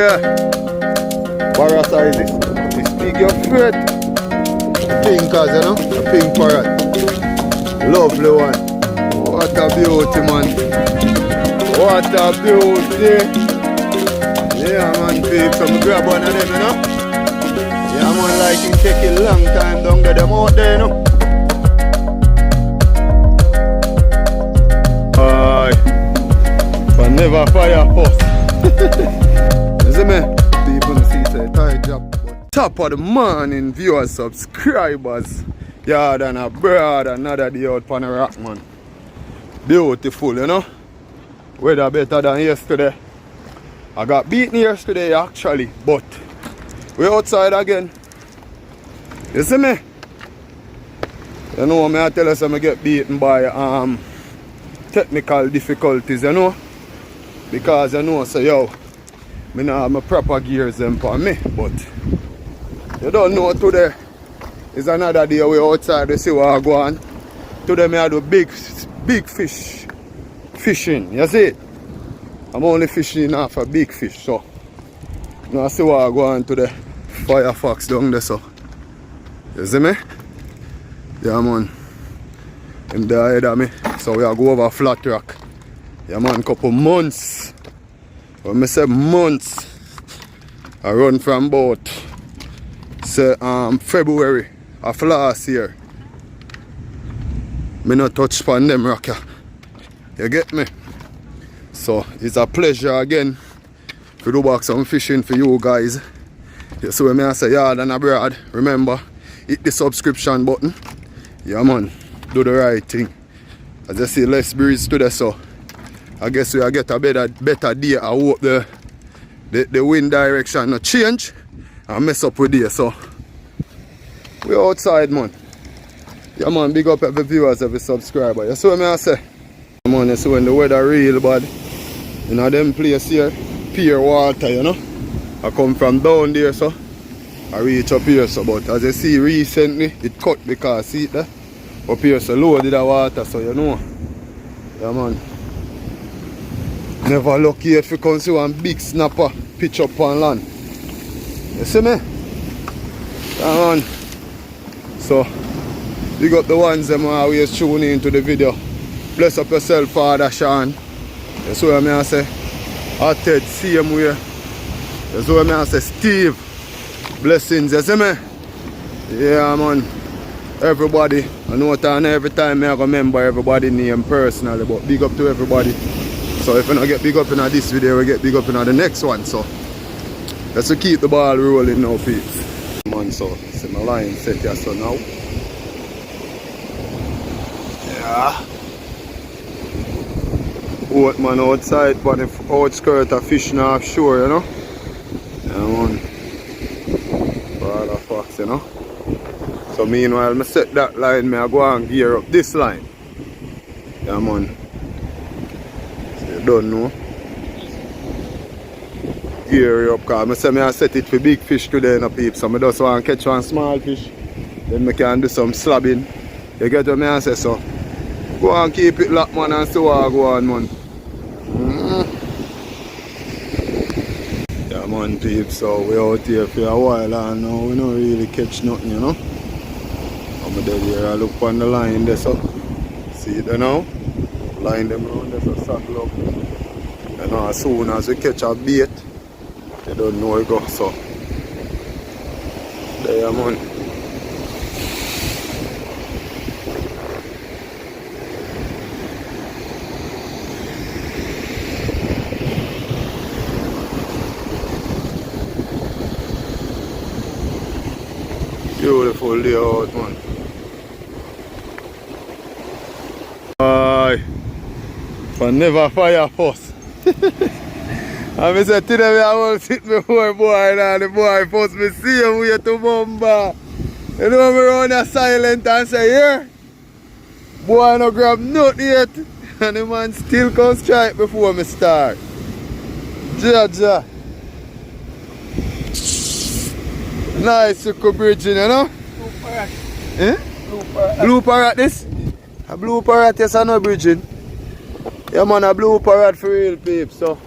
Yeah. Parrot size is this big your afraid. Pink as you know, a pink parrot. Lovely one. What a beauty, man. What a beauty. Yeah man, peeps, so I grab one of them, you know. Yeah man, like it take a long time down get them out there, you know. But never fire first. You see me? People see say tight job. But top of the morning, viewers, subscribers. Yeah, than a broad another day out on the rock, man. Beautiful, you know. Weather better than yesterday. I got beaten yesterday actually, but we're outside again. You see me? You know me I tell us I get beaten by technical difficulties, you know. Because you know, so yo, me not have my proper gears them for me, but you don't know today is another day we outside to see what I go on. Today me I do big fish fishing, you see? I'm only fishing off a big fish, so now I see what I go on to the Firefox down there, so you see me? Yeah man. Him there ahead of me. So we are go over flat rock. Yeah man, couple months. When I say months, I run from about say February of last year. Me not touch upon them rock. You get me? So it's a pleasure again to do back some fishing for you guys. You see when I say yard and abroad, remember, hit the subscription button. Yeah man, do the right thing. As I see less breeze today, so I guess we'll get a better day. I hope the wind direction not change and mess up with this. So we're outside, man. Yeah man, big up every viewers, every subscriber. You see what I say? Man, you see when the weather real bad, you know them place here, pier water, you know. I come from down there, so I reach up here, so but as you see recently it cut because see it there? Up here so loaded of water, so you know. Yeah man. Never lucky yet if you come see one big snapper pitch up on land. You see me? Yeah man. So you got the ones that always tune into the video. Bless up yourself, Father Sean. You see what I say? Ted, same way. You see what I say? Steve. Blessings, you see me? Yeah man. Everybody, I know that every time I remember everybody's name personally, but big up to everybody. So if I don't get big up in this video, we get big up in the next one. So let's keep the ball rolling now, peeps. Man, so see my line set here so now. Yeah. Boat man outside, but the outskirt of fishing offshore, you know. Yeah man. Brother fox, you know. So meanwhile, I set that line, I go and gear up this line. Yeah man. So you don't know. Gear up, because I set it for big fish today, no peeps. So I just want to catch one small fish. Then I can do some slabbing. You get what I say, so go and keep it locked, man, and see what I go on, man. Yeah man, peeps, so we out here for a while and now we don't really catch nothing, you know. I'm dead here, I look on the line there, so see it there now. Line them around there, so circle up. You know, as soon as we catch a bait, you don't know where it goes, so there, man. Beautiful day out, man. But never fire first. And I said today I will sit before boy and the boy first me see him way to Mumba. You know me run a silent and say, here, boy no grab nothing yet. And the man still come strike before me start. Ja. Nice little bridging, you know? Blue parrot. Eh? Blue parrot. Blue parrot this? A blue parrot, yes, I know bridging. Yeah man, a blue parrot for real, peeps, so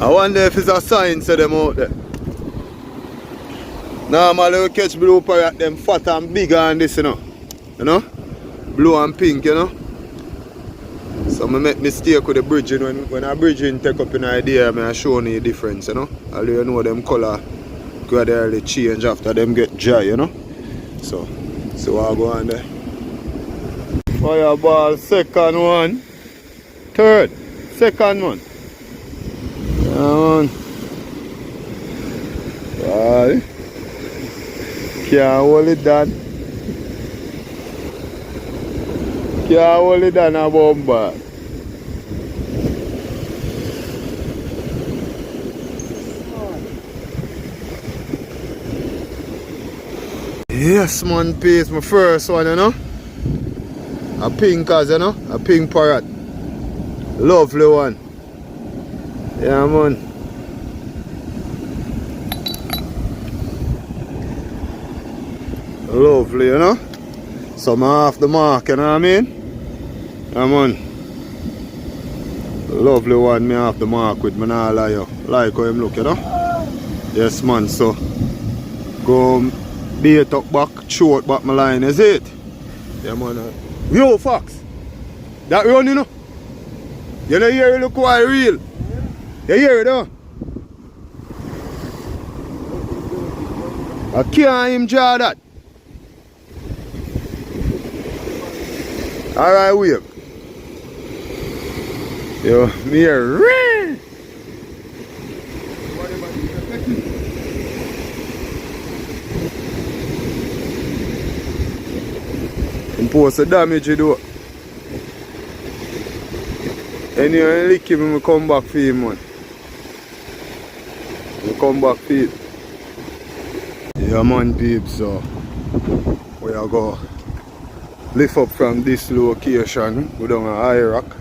I wonder if it's a sign to them out there. Normally we catch blue parrot, them fat and bigger and this, you know. You know? Blue and pink, you know. So I make mistake with the bridging. When I bridging take up an idea, I show you the difference, you know. I'll you know them colour gradually change after them get dry, you know. So I go on there. Fireball, second one. Third, second one. Right. Can't hold it down. Can't hold it down a bomber. Yes man, peace, my first one, you know. A pink as you know, a pink parrot. Lovely one. Yeah man. Lovely, you know. So I'm off the mark, you know what I mean? Yeah man. Lovely one, me off the mark with me, nah lie you. Like how him look, you know. Yes man, so go bait up back, short back my line, is it? Yeah man. Yo Fox, that run you know? You know hear it look quite real? You hear it though? I can't him draw that. Alright, wave. Yo, me here. Impose the damage you do. Anyway, lick him, I come back for him, man. I come back for him. Yeah, man, peeps, so we are go lift up from this location, go down a high rock.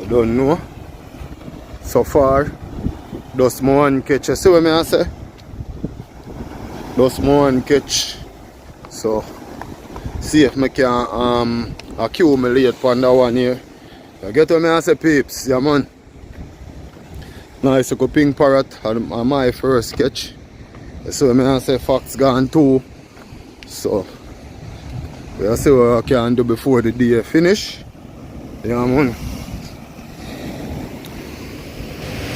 I don't know. So far, just my one catch. You see what I say? Just my one catch. So, see if I can accumulate on that one here. You get what I say, peeps? Yeah, man. Nice little pink parrot on my first catch. You see what I say? Fox gone too. So, we'll see what I can do before the day finish. Yeah, man.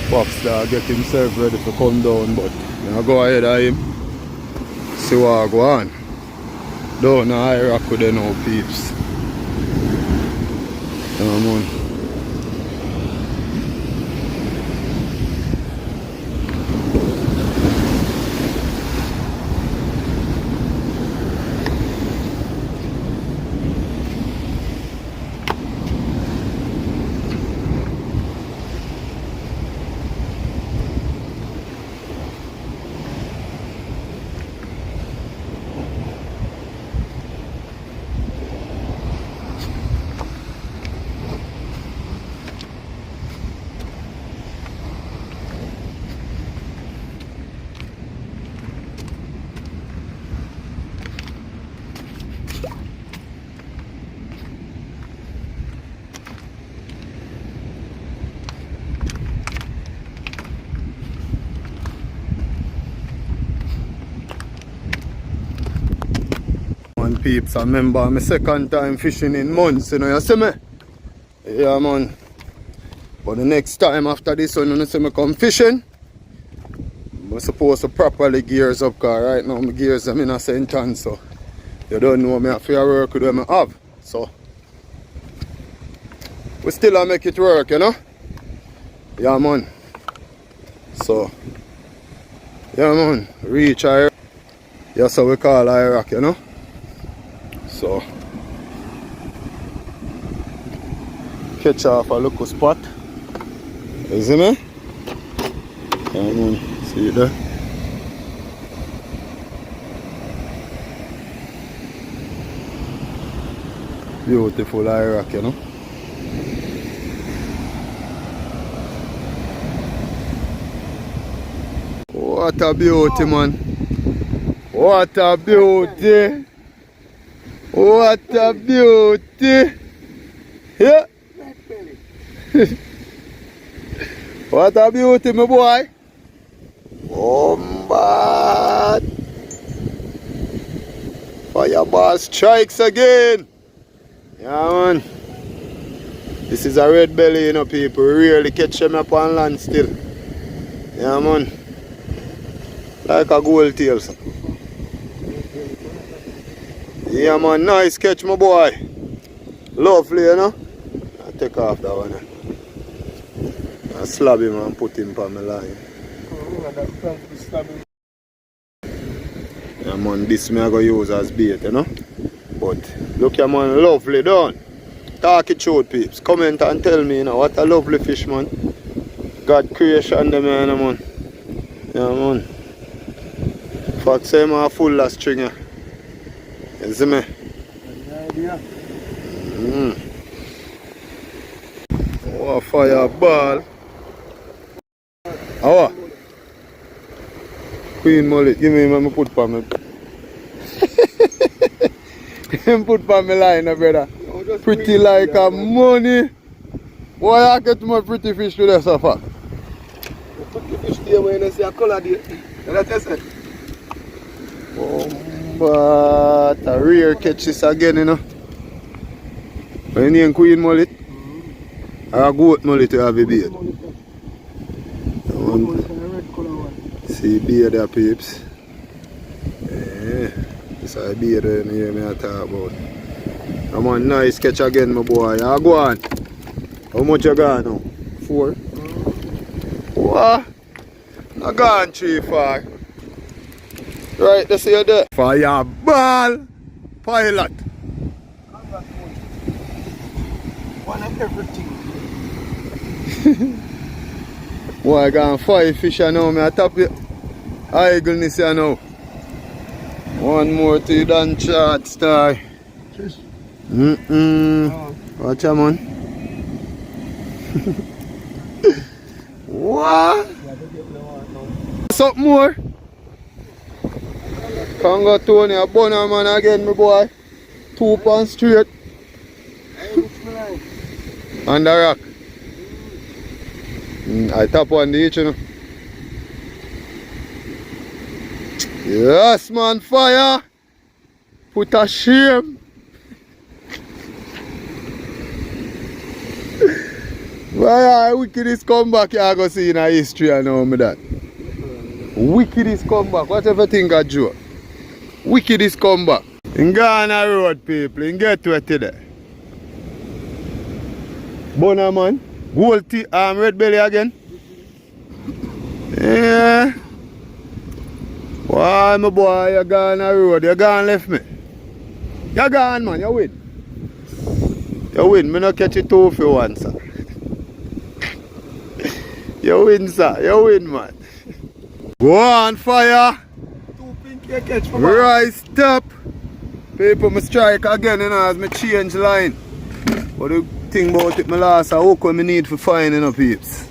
Fox there get himself ready to come down, but I'll go ahead of him. See what I go on. Down the high rock with them now, peeps. Yeah, man. Peeps, I remember my second time fishing in months, you know, you see me? Yeah, man. But the next time after this one, you see me come fishing, I'm supposed to properly gears up, because right now my gears are in a sentence, so you don't know me have to work with what I have. So, we still make it work, you know? Yeah, man. So, yeah, man. Reach higher. That's how we call high rock, you know? So, catch off a local spot. You see me? See it there? Beautiful high rock, you know? What a beauty, man. What a beauty. What a beauty! Yeah! What a beauty, my boy. Bomba. Fireball strikes again. Yeah, man. This is a red belly, you know, people. We rarely catch them up on land still. Yeah, man. Like a gold tail. Yeah, man. Nice catch, my boy. Lovely, you know. I'll take off that one. I slab him and put him on my line. Yeah, man. This me I go use as bait, you know. But look here, man. Lovely done. Talk it short, peeps. Comment and tell me, you know, what a lovely fish, man. God creation them, you know, man. Yeah, man. Fact say I'm full of string, yeah. You see me? Oh, fireball. How? Queen mullet, give me my put for me. Put for me line, brother. Pretty like a money. Why I get my pretty fish today so far? The pretty fish there when you see a color there. That's it. But a rare catch this again, you know. When you name queen mullet, or a goat mullet you have a beard. See beard there, peeps. Yeah, this is a beard you hear me talk about. Come on, nice catch again, my boy. You go on. How much you got now? 4? What? I gone 3 far. Right, let's see you there. Fireball pilot. One of everything. Boy, I got 5 fish now. I tap it. Eagleness here now. One more to you done chat star. Watch out, man. What? Something more? Congo Tony, a bunner man again, my boy. 2 pounds straight. On the rock. I tap on the each, you know. Yes, man, fire. Put a shame. Why wickedest comeback you are going to see in our history, I know me that. Wickedest comeback, whatever you think of Joe. Wickedest comeback. In Ghana Road, people, in get to it today. Bonner man, gold red belly again. Yeah. Why, my boy, you gone on the road, you gone left me. You gone, man, you win. You win, me not catch it too for one, sir. You win, sir, you win, man. Go on, fire. 2 pink you catch for right, stop. People, me strike again, you know, as me change line. But the thing about it, me lost a hook when me need for fine, you know, peeps.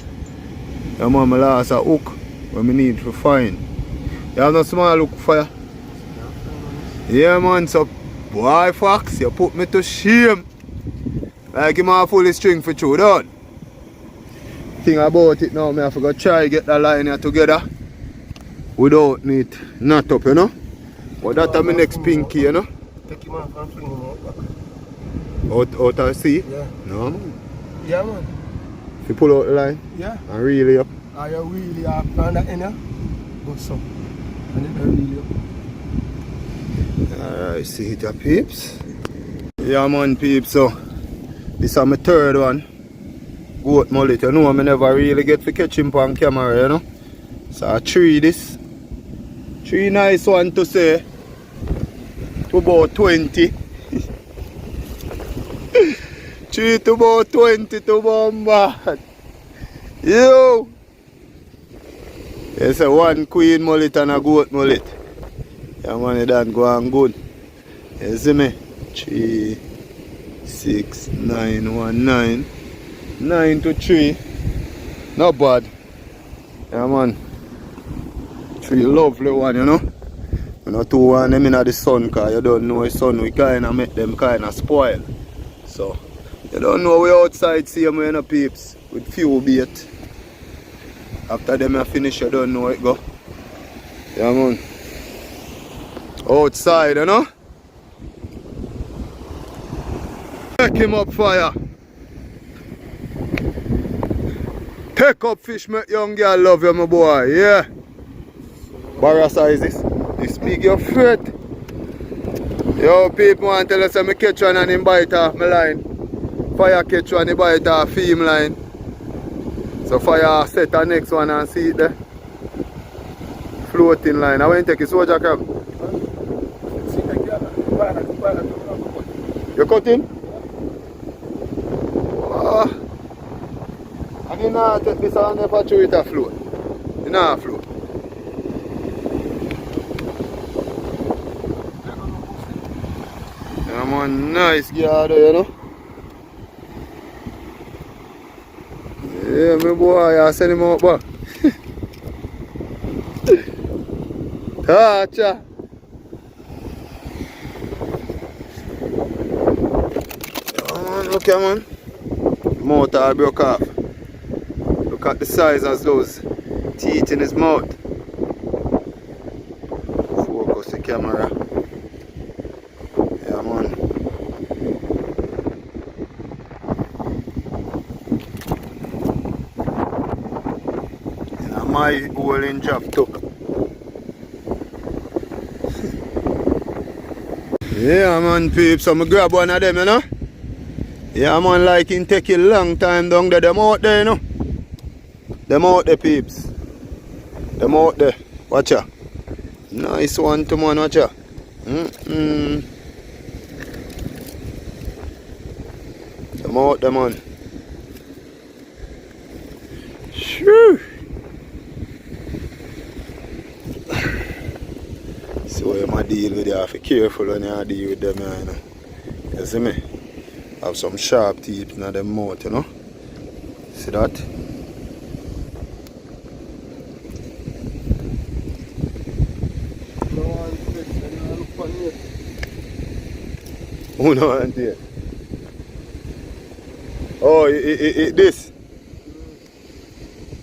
Yeah, man, me lost a hook when me need for fine. You have no small hook fire? Yeah, man, so boy, Fox, you put me to shame. Like you have full string for throw down. Thing about it now, me have to go try get the line here together without it knot up, you know. But that's my next pinky, you know. Take him off and fling him out back. Out of sea? Yeah. No, man. Yeah, man. If you pull out the line? Yeah. And really up? Are you really up on that end? Go so. And then really up. Alright, see it, peeps. Yeah, man, peeps. So, this is my 3rd one. Goat mullet. You know, I never really get to catch him on camera, you know. So, I 3 this. 3 nice one to say. To about 20. 3 to about 20 to bomba. Yo! There's a 1 queen mullet and a goat mullet. Yeah, man, it done go on good. You see me? 3, 6, 9, 1, 9. 9 to 3. Not bad. Yeah, man. 3 lovely one, you know. You know, 2 want them in the sun, because you don't know the sun, we kind of make them kind of spoil. So, you don't know we outside see them, you know, peeps, with few bait. After them I finish, I don't know it go. Yeah, man. Outside, you know? Take him up fire. Take up fish, make young girl love you, my boy. Yeah. Barra size this big your fruit. Yo, people want to tell us I catch one and him bite off my line. Fire catch one, he bite off film line. So fire set the next one and see it there. Floating line. I want to take a soldier crab. You cutting? And you know take this and never throw it a float. You know a float. Yeah, man, nice girl there, you know. Yeah, my boy, I send him out back. Cha. Look here, man. Motor broke off. Look at the size of those teeth in his mouth. Focus the camera. Yeah, man. And my hole in job too. Yeah, man, peeps. So I grab one of them, you know. Yeah, man, like it take a long time down there. Them out there, you know. Them out there, peeps. Them out there. Watch ya. Nice one to man, watch ya. Them out there, man. Shoo. So you might deal with it. You have to be careful when you deal with them, you know. You see me? Have some sharp teeth in them mouth, you know. See that? Who no want it? Oh, this?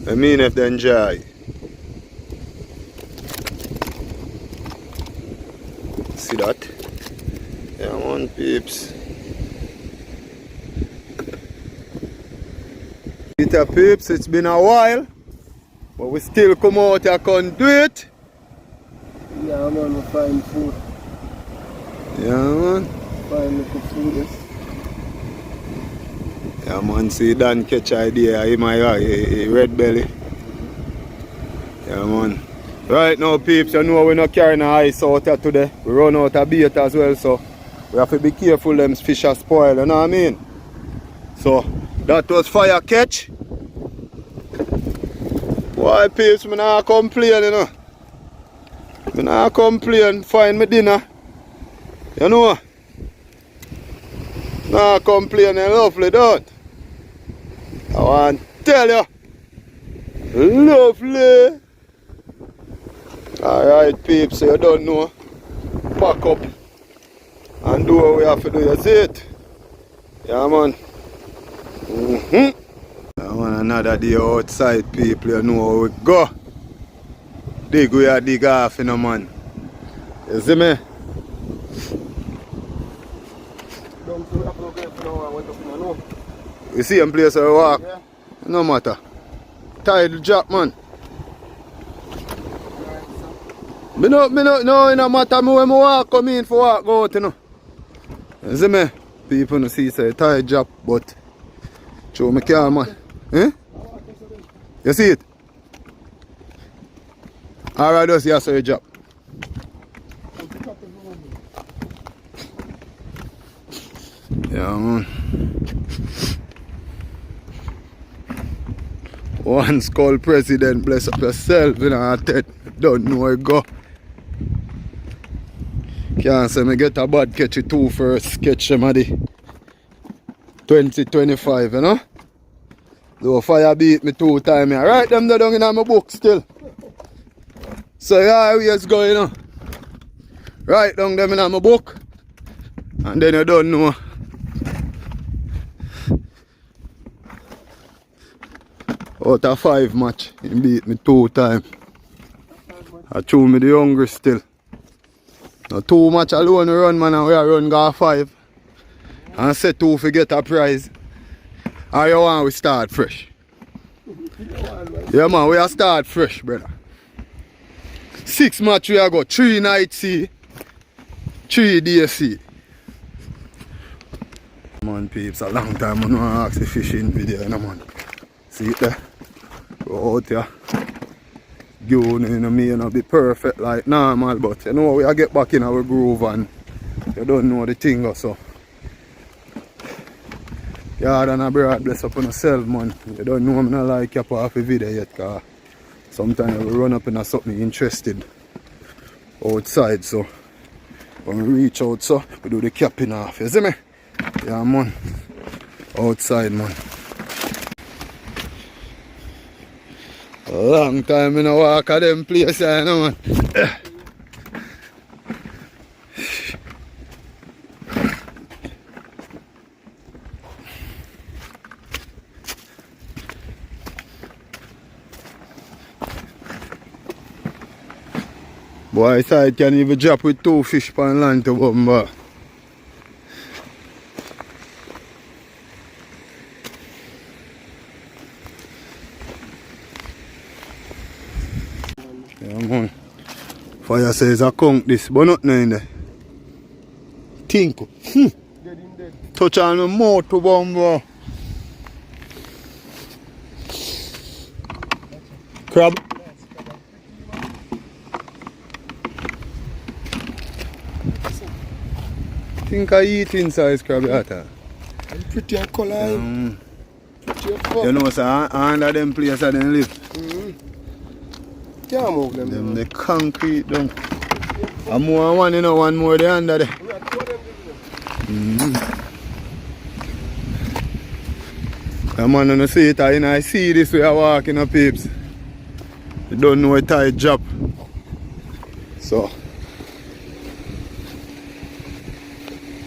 I mean if they enjoy. See that? Yeah, man, peeps. Peeps, it's been a while, but we still come out and can do it. Yeah, man, we find food. Yeah, man. Find little food. Yes. Yeah, man, see Dan catch idea in my red belly. Yeah, man. Right now, peeps, you know we're not carrying ice out here today. We run out of bait as well, so we have to be careful them fish are spoiled, you know what I mean? So, that was fire catch. Why, peeps, I not complain, you know. I not complain, find me dinner. You know. Not complain, lovely, don't. I want to tell you. Lovely. Alright, peeps, so you don't know. Pack up and do what we have to do, you see it? Yeah, man. Yeah, man, another day outside, people, you know how we go. Dig we are dig off, you know, man. You see me? You see them place where we walk? Yeah. No matter. Tide drop, man. No, it no matter me when I walk, come in for walk go out, you know. You see me? People no see say tide drop, but show me car, man. Eh? You see it? Alright, just yes, sir, drop. Yeah, man. One skull president, bless up yourself, you know, don't know where to go. Can't say me get a bad catch it too first, catch them at the 2025, you know. Though fire beat me 2 times, I write them down in my book still. So yeah, we just go, you know. Write down them in my book. And then you don't know. Out of 5 match, he beat me 2 times. I chew me the hungry still. Now 2 match alone we run, man, and we are run go 5. And say 2 for get a prize. Or you want we start fresh? Yeah man, we are start fresh, brother. 6 match we are go, 3 night sea, 3 day sea. Man peeps, a long time I don't ask the fishing video, you know, man. See it there? Go out here. You know, may not be perfect like normal, but you know we are get back in our groove and you don't know the thing or so. Yeah, and a broad bless up on yourself, man. You don't know I'm not like you off the video yet, cause sometimes we run up in something interested outside, so when we reach out, so we do the capping off, you see me? Yeah, man. Outside, man. A long time in a walk at them places, you know, man. Boy, side can even drop with 2 fish on land to bomba. Yeah, man. Fire says I conk this, but nothing in there. Think. Touch on the mouth to bomba. Crab. Think I eat inside crab water. And pretty color. You know, sir, under them places they live. Can't move them. Them the concrete down. And more one, you know, one more the under there. The man on the see it, I see this way I walk in the peeps. You don't know a tight job. So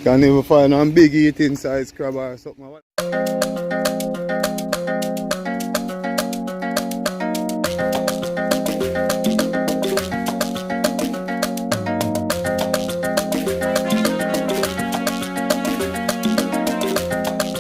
can't even find one big eating size crab or something.